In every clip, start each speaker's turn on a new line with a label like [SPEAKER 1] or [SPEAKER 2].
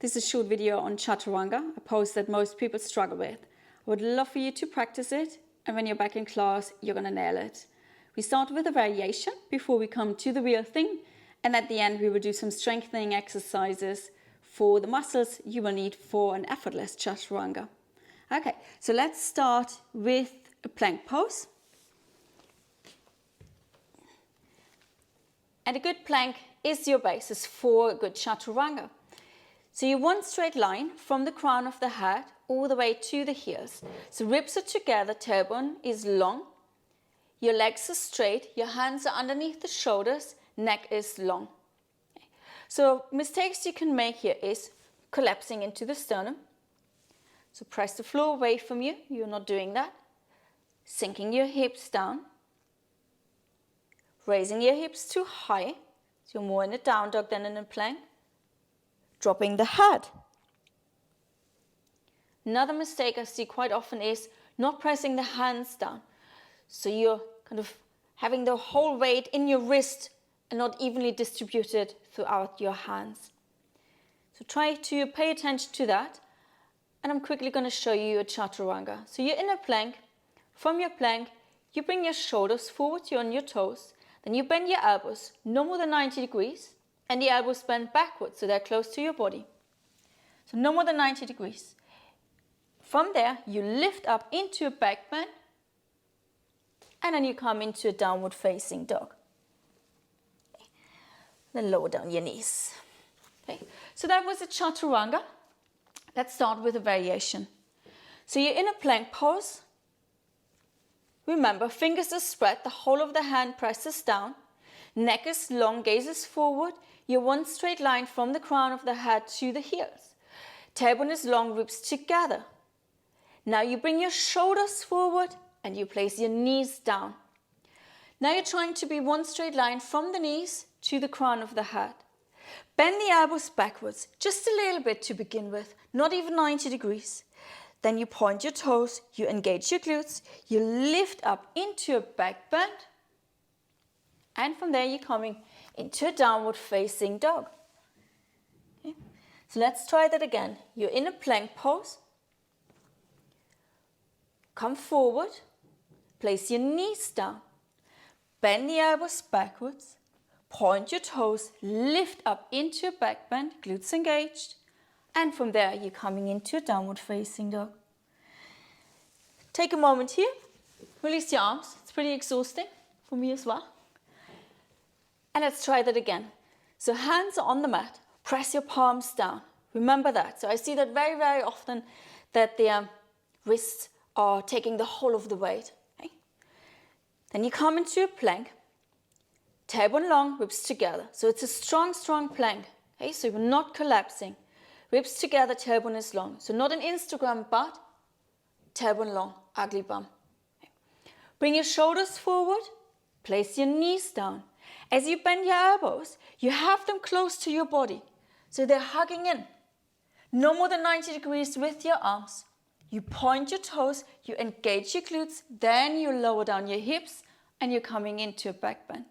[SPEAKER 1] This is a short video on Chaturanga, a pose that most people struggle with. I would love for you to practice it, and when you're back in class, you're gonna nail it. We start with a variation before we come to the real thing, and at the end we will do some strengthening exercises for the muscles you will need for an effortless Chaturanga. Okay, so let's start with a plank pose. And a good plank is your basis for a good Chaturanga. So you want straight line from the crown of the head all the way to the heels. So ribs are together, tailbone is long, your legs are straight, your hands are underneath the shoulders, neck is long. So mistakes you can make here is collapsing into the sternum. So press the floor away from you, you're not doing that. Sinking your hips down. Raising your hips too high, so you're more in a down dog than in a plank. Dropping the head. Another mistake I see quite often is not pressing the hands down. So you're kind of having the whole weight in your wrist and not evenly distributed throughout your hands. So try to pay attention to that. And I'm quickly going to show you a Chaturanga. So you're in a plank. From your plank, you bring your shoulders forward, you're on your toes. Then you bend your elbows no more than 90 degrees. And the elbows bend backwards, so they're close to your body. So no more than 90 degrees. From there, you lift up into a back bend. And then you come into a downward facing dog. Okay. Then lower down your knees. Okay. So that was a Chaturanga. Let's start with a variation. So you're in a plank pose. Remember, fingers are spread, the whole of the hand presses down. Neck is long, gaze is forward. You're one straight line from the crown of the head to the heels. Tailbone is long, ribs together. Now you bring your shoulders forward and you place your knees down. Now you're trying to be one straight line from the knees to the crown of the head. Bend the elbows backwards, just a little bit to begin with, not even 90 degrees. Then you point your toes, you engage your glutes, you lift up into a back bend. And from there you're coming into a downward facing dog. Okay. So let's try that again. You're in a plank pose. Come forward, place your knees down, bend the elbows backwards, point your toes, lift up into a back bend, glutes engaged. And from there, you're coming into a downward facing dog. Take a moment here, release your arms. It's pretty exhausting for me as well. And let's try that again. So hands are on the mat, press your palms down. Remember that. So I see that very, very often that the wrists are taking the whole of the weight. Okay? Then you come into a plank, tailbone long, ribs together. So it's a strong, strong plank. Okay? So you're not collapsing. Ribs together, tailbone is long. So not an Instagram butt, tailbone long, ugly bum. Okay. Bring your shoulders forward, place your knees down. As you bend your elbows, you have them close to your body. So they're hugging in. No more than 90 degrees with your arms. You point your toes, you engage your glutes, then you lower down your hips and you're coming into a back bend.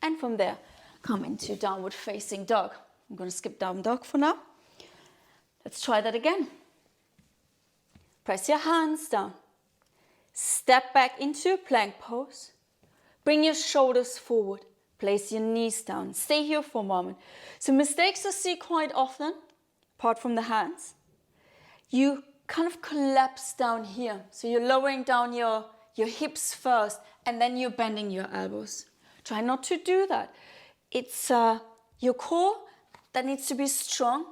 [SPEAKER 1] And from there, come into downward facing dog. I'm going to skip down dog for now. Let's try that again. Press your hands down. Step back into a plank pose. Bring your shoulders forward. Place your knees down. Stay here for a moment. So mistakes I see quite often, apart from the hands, you kind of collapse down here. So you're lowering down your hips first and then you're bending your elbows. Try not to do that. It's your core that needs to be strong.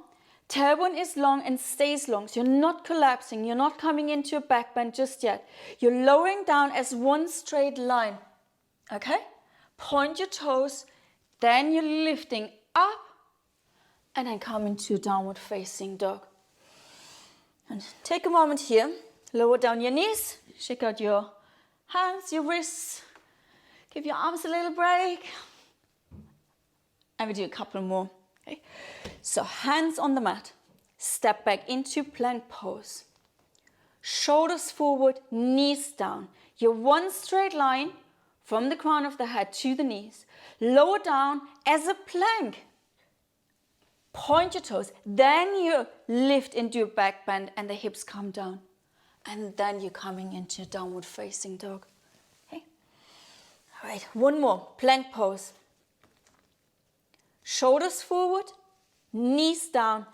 [SPEAKER 1] Tailbone is long and stays long, so you're not collapsing, you're not coming into a back bend just yet. You're lowering down as one straight line, okay? Point your toes, then you're lifting up, and then come into a downward facing dog. And take a moment here, lower down your knees, shake out your hands, your wrists, give your arms a little break, and we do a couple more. Okay. So hands on the mat, step back into plank pose. Shoulders forward, knees down. You're one straight line from the crown of the head to the knees. Lower down as a plank. point your toes, then you lift into your back bend and the hips come down. And then you're coming into downward facing dog. Okay. All right, one more, plank pose. Shoulders forward, knees down,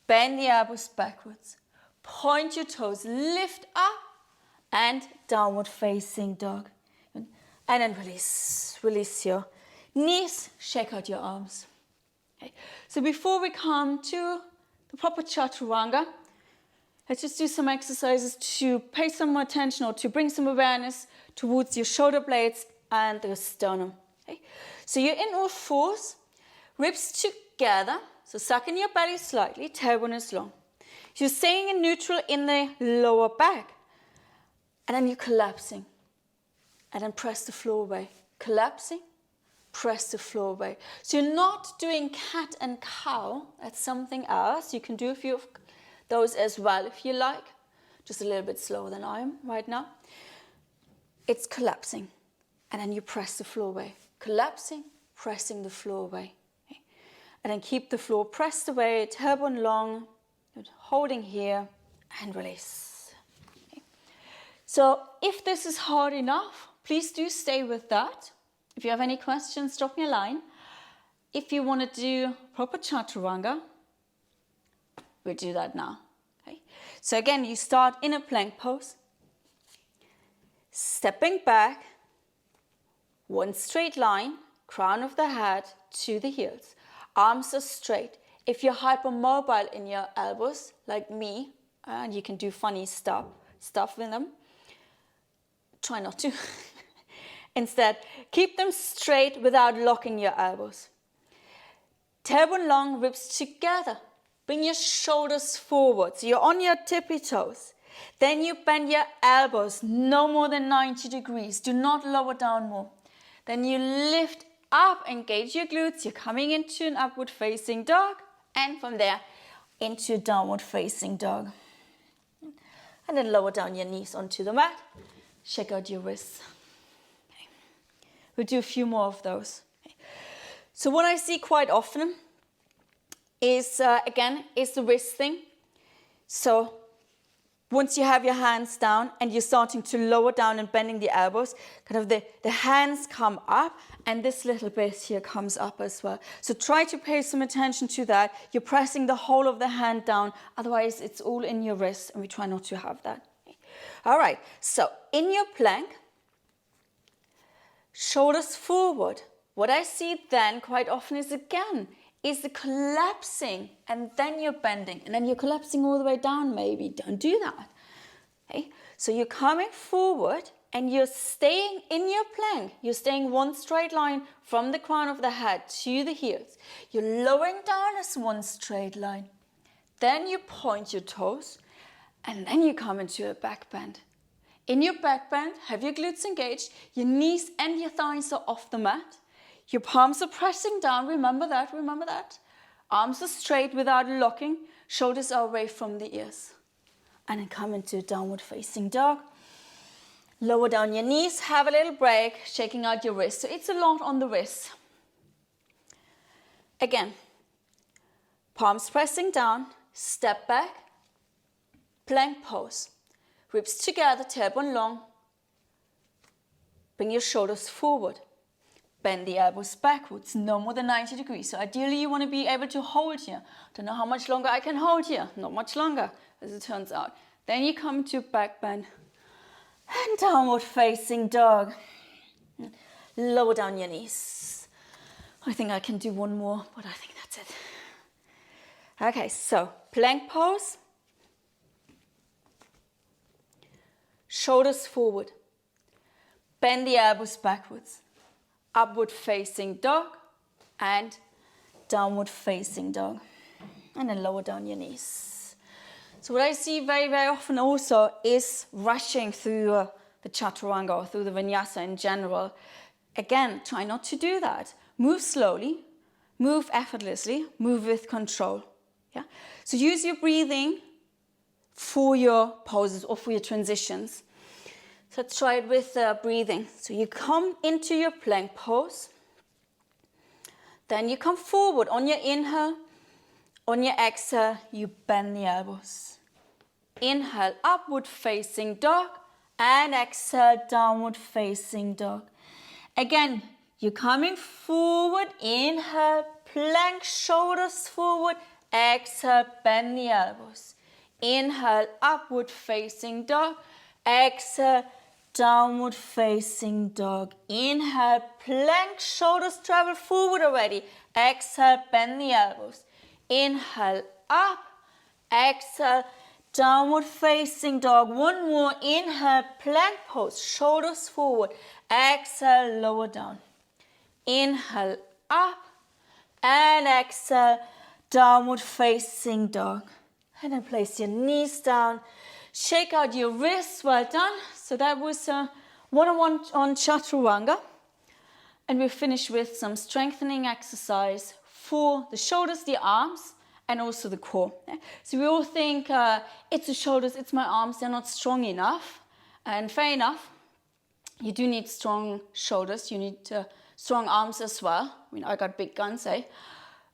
[SPEAKER 1] bend the elbows backwards. Point your toes, lift up and downward facing dog. And then release, release your knees, shake out your arms. Okay. So before we come to the proper Chaturanga, let's just do some exercises to pay some more attention or to bring some awareness towards your shoulder blades and the sternum. Okay. So you're in all fours, ribs together, so suck in your belly slightly, tailbone is long. You're staying in neutral in the lower back, and then you're collapsing, and then press the floor away. Collapsing, press the floor away. So you're not doing cat and cow, that's something else. You can do a few of those as well if you like, just a little bit slower than I am right now. It's collapsing, and then you press the floor away. Collapsing, pressing the floor away. Okay. And then keep the floor pressed away, tailbone long, holding here, and release. Okay. So if this is hard enough, please do stay with that. If you have any questions, drop me a line. If you want to do proper Chaturanga, we'll do that now. Okay. So again, you start in a plank pose, stepping back, one straight line, crown of the head to the heels. Arms are straight. If you're hypermobile in your elbows, like me, and you can do funny stuff with them, try not to. Instead, keep them straight without locking your elbows. Tailbone long, ribs together. Bring your shoulders forward, so you're on your tippy toes. Then you bend your elbows no more than 90 degrees. Do not lower down more. Then you lift up, engage your glutes. You're coming into an upward facing dog. And from there, into downward facing dog. And then lower down your knees onto the mat. Shake out your wrists. Okay. We'll do a few more of those. Okay. So what I see quite often is, again, is the wrist thing. So once you have your hands down and you're starting to lower down and bending the elbows, kind of the hands come up and this little bit here comes up as well. So try to pay some attention to that. You're pressing the whole of the hand down, otherwise it's all in your wrist and we try not to have that. All right, so in your plank, shoulders forward. What I see then quite often is the collapsing and then you're bending and then you're collapsing all the way down maybe. Don't do that. Okay? So you're coming forward and you're staying in your plank. You're staying one straight line from the crown of the head to the heels. You're lowering down as one straight line. Then you point your toes and then you come into a back bend. In your back bend, have your glutes engaged, your knees and your thighs are off the mat. Your palms are pressing down, remember that, remember that. Arms are straight without locking, shoulders are away from the ears. And then come into downward facing dog. Lower down your knees, have a little break, shaking out your wrists. So it's a lot on the wrists. Again, palms pressing down, step back, plank pose. Ribs together, tailbone long. Bring your shoulders forward. Bend the elbows backwards, no more than 90 degrees. So ideally you want to be able to hold here. Don't know how much longer I can hold here. Not much longer, as it turns out. Then you come to back bend and downward facing dog. Lower down your knees. I think I can do one more, but I think that's it. Okay, so plank pose. Shoulders forward. Bend the elbows backwards. Upward facing dog and downward facing dog. And then lower down your knees. So what I see very, very often also is rushing through the Chaturanga or through the Vinyasa in general. Again, try not to do that. Move slowly, move effortlessly, move with control. Yeah? So use your breathing for your poses or for your transitions. So let's try it with breathing. So you come into your plank pose. Then you come forward on your inhale. On your exhale, you bend the elbows. Inhale, upward facing dog, and exhale, downward facing dog. Again, you're coming forward, inhale, plank, shoulders forward, exhale, bend the elbows. Inhale, upward facing dog, exhale, downward facing dog. Inhale, plank, shoulders travel forward already. Exhale, bend the elbows. Inhale, up, exhale, downward facing dog. One more, inhale, plank pose, shoulders forward. Exhale, lower down. Inhale, up, and exhale, downward facing dog. And then place your knees down. Shake out your wrists, well done. So that was a one-on-one on Chaturanga. And we finish with some strengthening exercise for the shoulders, the arms, and also the core. So we all think it's the shoulders, it's my arms, they're not strong enough. And fair enough, you do need strong shoulders, you need strong arms as well. I mean, I got big guns, eh?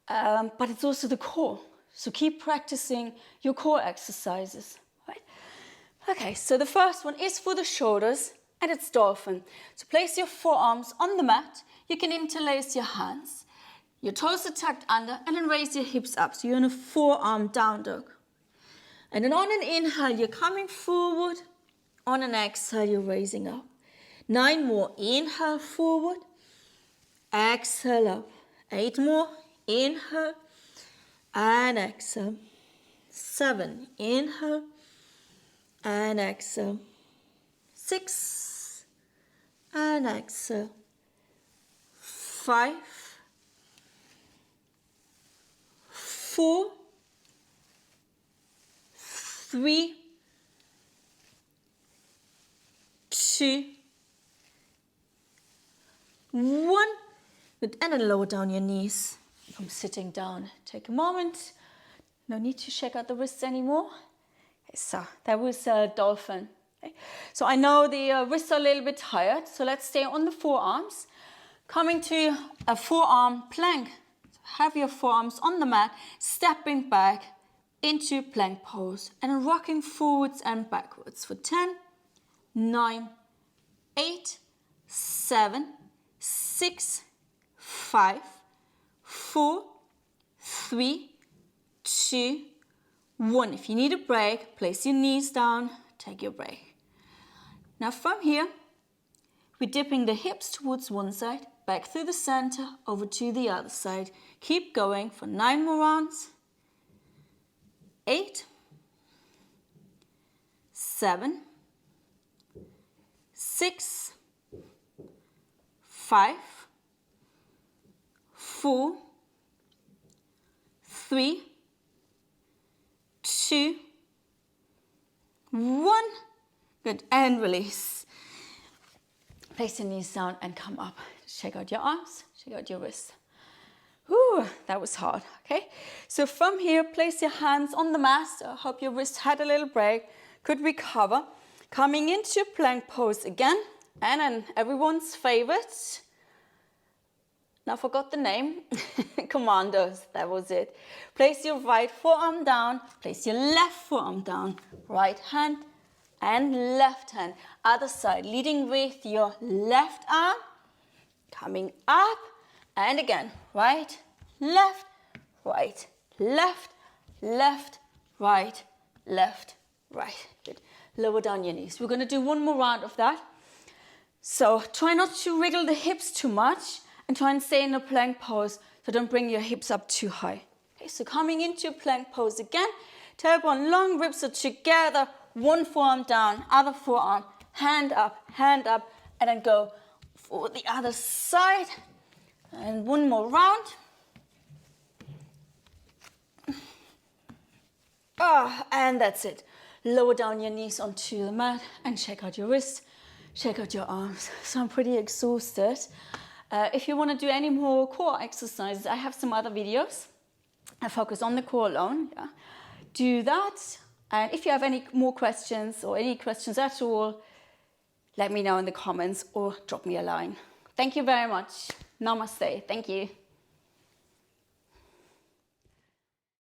[SPEAKER 1] But it's also the core. So keep practicing your core exercises, right? Okay, so the first one is for the shoulders, and it's dolphin. So place your forearms on the mat. You can interlace your hands. Your toes are tucked under, and then raise your hips up. So you're in a forearm down dog. And then on an inhale, you're coming forward. On an exhale, you're raising up. 9 more. Inhale forward. Exhale up. 8 more. Inhale. And exhale. 7. Inhale. And exhale. 6. And exhale. 5. 4. 3. 2. 1. Good. And then lower down your knees from sitting down. Take a moment. No need to shake out the wrists anymore. Okay, so that was a dolphin. Okay. So I know the wrists are a little bit tired. So let's stay on the forearms. Coming to a forearm plank. Have your forearms on the mat, stepping back into plank pose and rocking forwards and backwards for 10, 9, 8, 7, 6, 5, 4, 3, 2, 1. If you need a break, place your knees down, take your break. Now from here, we're dipping the hips towards one side, back through the center, over to the other side. Keep going for 9 more rounds. 8, 7, 6, 5, 4, 3, 2, 1. Good, and release. Place your knees down and come up. Shake out your arms, shake out your wrists. Whew, that was hard, okay? So from here, place your hands on the mat. I hope your wrist had a little break, could recover. Coming into plank pose again, and then everyone's favorite. Now I forgot the name. Commandos, that was it. Place your right forearm down, place your left forearm down. Right hand and left hand. Other side, leading with your left arm. Coming up, and again, right, left, right, left, left, right, left, right. Good. Lower down your knees. We're going to do one more round of that. So try not to wriggle the hips too much and try and stay in a plank pose, so don't bring your hips up too high. Okay, so coming into plank pose again, tailbone long, ribs are together, one forearm down, other forearm, hand up, and then go for the other side. And one more round. And that's it. Lower down your knees onto the mat and shake out your wrists, shake out your arms. So I'm pretty exhausted. If you want to do any more core exercises, I have some other videos. I focus on the core alone. Yeah. Do that. And if you have any more questions or any questions at all, let me know in the comments or drop me a line. Thank you very much. Namaste. Thank you.